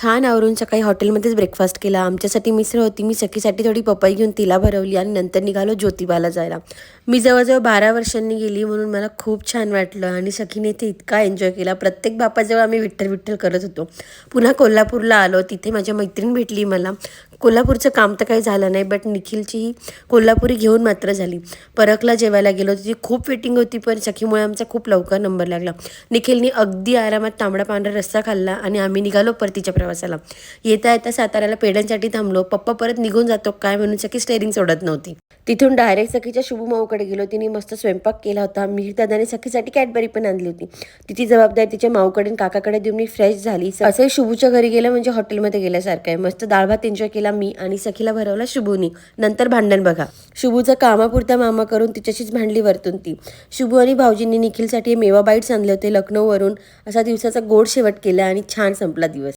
छान आवरून सकाळी हॉटेलमध्येच ब्रेकफास्ट केला. आमच्यासाठी मिसळ होती. मी सखीसाठी थोडी पपई घेऊन तिला भरवली आणि नंतर निघालो ज्योतिबाला जायला. मी जवळजवळ 12 वर्षांनी गेली म्हणून मला खूप छान वाटलं आणि सखीने इथे इतका एन्जॉय केला. प्रत्येक बापाजवळ आम्ही विठ्ठल विठ्ठल करत होतो. पुन्हा कोल्हापूरला आलो. तिथे माझ्या मैत्रीण भेटली मला. कोल्हापूरचं काम तर काही झालं नाही, बट निखिलची ही कोल्हापुरी घेऊन मात्र झाली. परकला जेवायला गेलो. तिची खूप वेटिंग होती, पण सखीमुळे आमचा खूप लवकर नंबर लागला. निखिलनी अगदी आरामात तांबडा पांढरा रस्सा खाल्ला आणि आम्ही निघालो परतीच्या प्रवासाला. येता येता साताऱ्याला पेढ्यांसाठी थांबलो. पप्पा परत निघून जातो काय म्हणून सखी स्टेअरिंग सोडत नव्हती. तिथून डायरेक्ट सखीच्या शुभमाऊकडे गेलो. तिने मस्त स्वयंपाक केला होता. दादाने सखीसाठी कॅडबरी पण आणली होती. तिची जबाबदारी तिच्या माऊकडे काकाकडे देऊन मी फ्रेश झाली. असंही शुभूच्या घरी गेलं म्हणजे हॉटेलमध्ये गेल्यासारखं आहे. मस्त डाळ भात एन्जॉय केला मी आणि सखीला भरवला शुभूनी. नंतर भांडण बघा. शुभूचा कामापुरता मामा करून तिच्याशीच भांडली वरतून ती. शुभू आणि भाऊजींनी निखिलसाठी मेवा बाईट्स आणले होते लखनौवरून. असा दिवसाचा गोड शेवट केला आणि छान संपला दिवस.